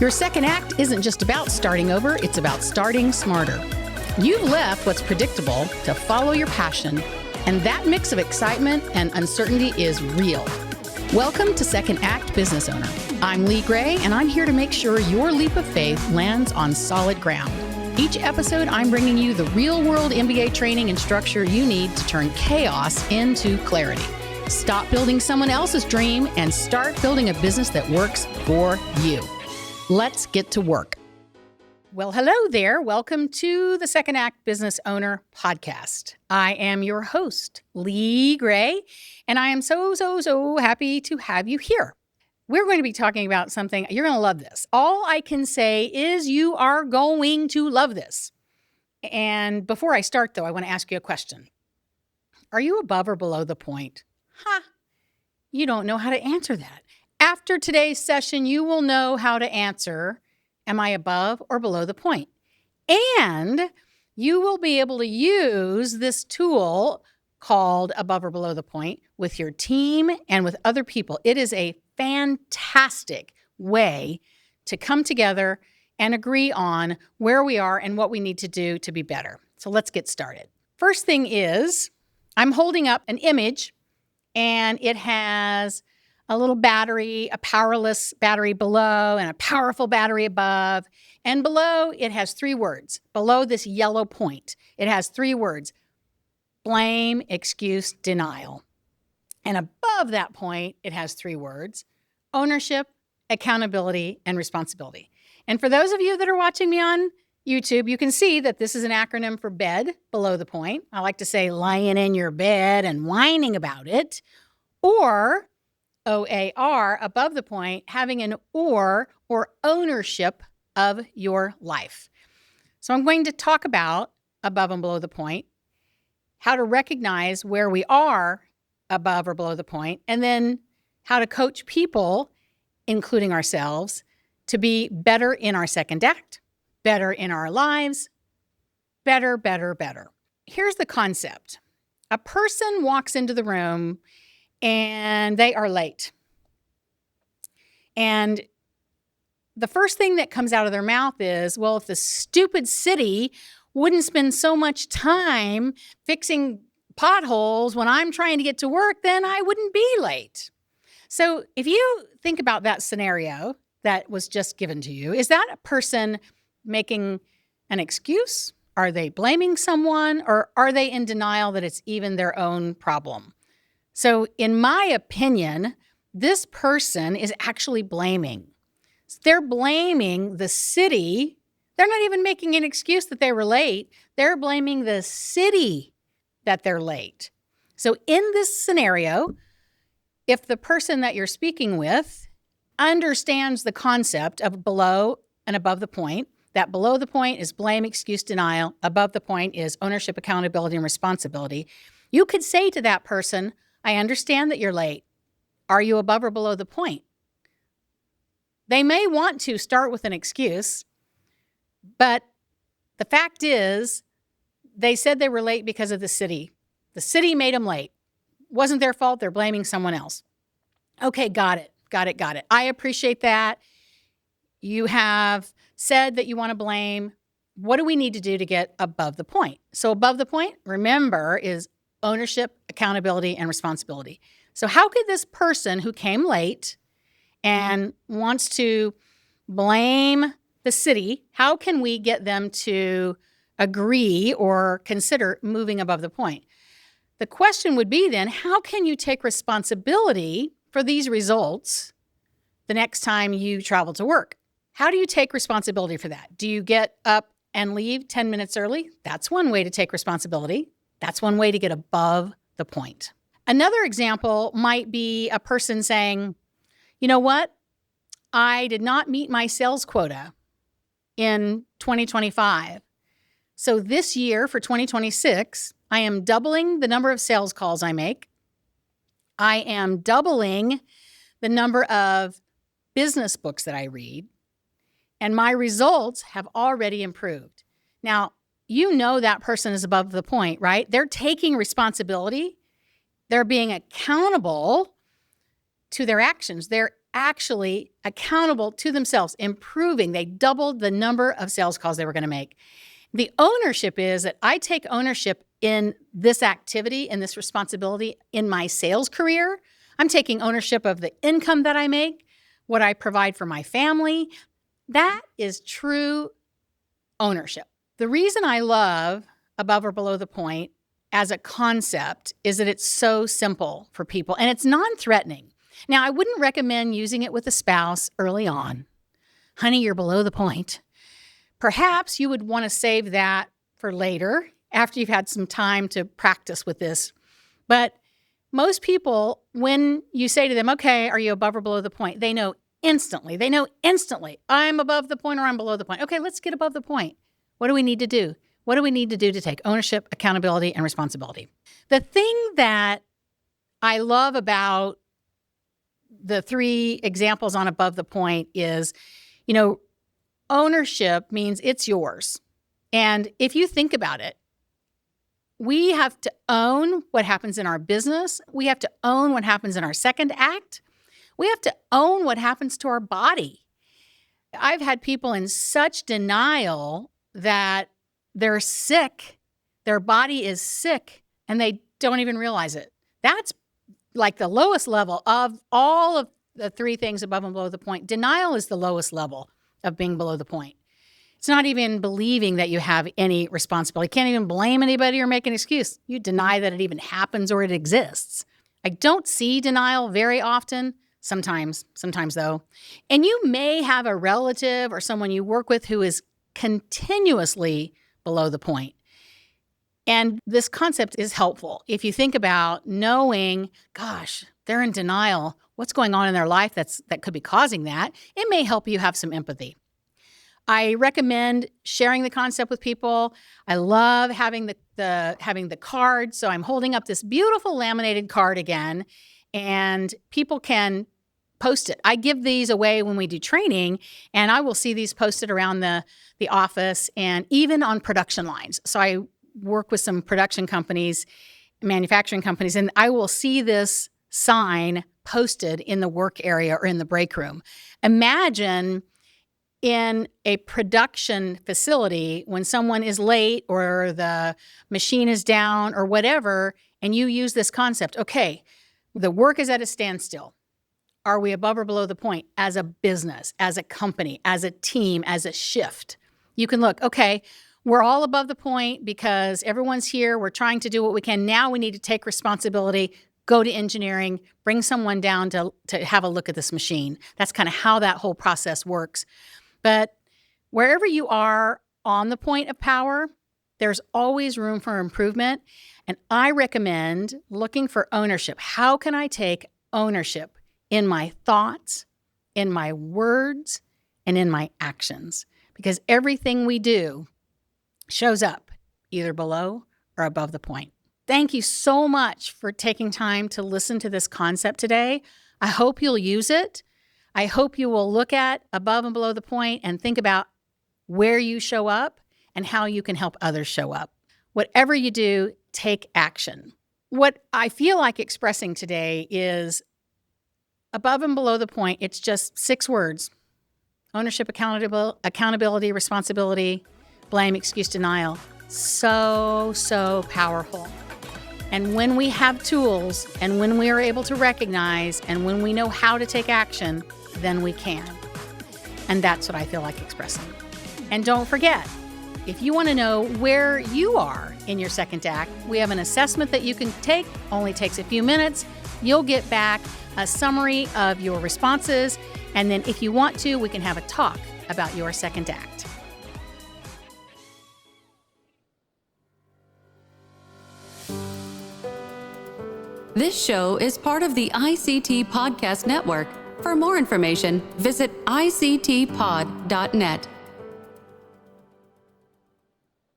Your second act isn't just about starting over, it's about starting smarter. You've left what's predictable to follow your passion, and that mix of excitement and uncertainty is real. Welcome to Second Act Business Owner. I'm Lee Gray, and I'm here to make sure your leap of faith lands on solid ground. Each episode, I'm bringing you the real-world MBA training and structure you need to turn chaos into clarity. Stop building someone else's dream and start building a business that works for you. Let's get to work. Well, hello there. Welcome to the Second Act Business Owner podcast. I am your host, Lee Gray, and I am so happy to have you here. We're going to be talking about something, you're going to love this. All I can say is you are going to love this. And before I start, though, I want to ask you a question. Are you above or below the point? You don't know how to answer that. After today's session, you will know how to answer, am I above or below the point? And you will be able to use this tool called Above or Below the Point with your team and with other people. It is a fantastic way to come together and agree on where we are and what we need to do to be better. So let's get started. First thing is, I'm holding up an image and it has a little battery, a powerless battery below, and a powerful battery above. And below, it has three words. Below this yellow point, it has three words: blame, excuse, denial. And above that point, it has three words: ownership, accountability, and responsibility. And for those of you that are watching me on YouTube, you can see that this is an acronym for bed, below the point. I like to say lying in your bed and whining about it. Or OAR, above the point, having an or ownership of your life. So I'm going to talk about above and below the point, how to recognize where we are above or below the point, and then how to coach people, including ourselves, to be better in our second act, better in our lives, better. Here's the concept. A person walks into the room and they are late. And the first thing that comes out of their mouth is, well, if the stupid city wouldn't spend so much time fixing potholes when I'm trying to get to work, then I wouldn't be late. So if you think about that scenario that was just given to you, is that a person making an excuse? Are they blaming someone? Or are they in denial that it's even their own problem? So in my opinion, this person is actually blaming. They're blaming the city. They're not even making an excuse that they were late. They're blaming the city that they're late. So in this scenario, if the person that you're speaking with understands the concept of below and above the point, that below the point is blame, excuse, denial. Above the point is ownership, accountability, and responsibility. You could say to that person, I understand that you're late. Are you above or below the point? They may want to start with an excuse, but the fact is they said they were late because of the city. The city made them late. Wasn't their fault. They're blaming someone else. Okay, got it. I appreciate that. You have said that you want to blame. What do we need to do to get above the point? So above the point, remember, is ownership, accountability, and responsibility. So how could this person who came late and wants to blame the city, how can we get them to agree or consider moving above the point? The question would be then, how can you take responsibility for these results the next time you travel to work? How do you take responsibility for that? Do you get up and leave 10 minutes early? That's one way to take responsibility. That's one way to get above the point. Another example might be a person saying, you know what? I did not meet my sales quota in 2025. So this year for 2026, I am doubling the number of sales calls I make. I am doubling the number of business books that I read. And my results have already improved. Now, you know that person is above the point, right? They're taking responsibility. They're being accountable to their actions. They're actually accountable to themselves, improving. They doubled the number of sales calls they were going to make. The ownership is that I take ownership in this activity and this responsibility in my sales career. I'm taking ownership of the income that I make, what I provide for my family. That is true ownership. The reason I love above or below the point as a concept is that it's so simple for people and it's non-threatening. Now, I wouldn't recommend using it with a spouse early on. Honey, you're below the point. Perhaps you would want to save that for later after you've had some time to practice with this. But most people, when you say to them, okay, are you above or below the point? They know instantly. I'm above the point or I'm below the point. Okay, let's get above the point. What do we need to do? What do we need to do to take ownership, accountability, and responsibility? The thing that I love about the 3 examples on above the point is, ownership means it's yours. And if you think about it, we have to own what happens in our business. We have to own what happens in our second act. We have to own what happens to our body. I've had people in such denial that they're sick, their body is sick, and they don't even realize it. That's like the lowest level of all of the 3 things above and below the point. Denial is the lowest level of being below the point. It's not even believing that you have any responsibility. You can't even blame anybody or make an excuse. You deny that it even happens or it exists. I don't see denial very often, sometimes though. And you may have a relative or someone you work with who is continuously below the point. And this concept is helpful. If you think about knowing, gosh, they're in denial, what's going on in their life that could be causing that, it may help you have some empathy. I recommend sharing the concept with people. I love having the card. So I'm holding up this beautiful laminated card again, and people can post it. I give these away when we do training, and I will see these posted around the office and even on production lines. So I work with some production companies, manufacturing companies, and I will see this sign posted in the work area or in the break room. Imagine in a production facility when someone is late or the machine is down or whatever, and you use this concept. Okay, the work is at a standstill. Are we above or below the point as a business, as a company, as a team, as a shift? You can look, okay, we're all above the point because everyone's here. We're trying to do what we can. Now we need to take responsibility, go to engineering, bring someone down to have a look at this machine. That's kind of how that whole process works. But wherever you are on the point of power, there's always room for improvement. And I recommend looking for ownership. How can I take ownership in my thoughts, in my words, and in my actions? Because everything we do shows up either below or above the point. Thank you so much for taking time to listen to this concept today. I hope you'll use it. I hope you will look at above and below the point and think about where you show up and how you can help others show up. Whatever you do, take action. What I feel like expressing today is above and below the point. It's just 6 words: ownership, accountability, responsibility, blame, excuse, denial. So powerful. And when we have tools and when we are able to recognize and when we know how to take action, then we can. And that's what I feel like expressing. And don't forget, if you want to know where you are in your second act, we have an assessment that you can take. Only takes a few minutes. You'll get back a summary of your responses. And then if you want to, we can have a talk about your second act. This show is part of the ICT Podcast Network. For more information, visit ictpod.net.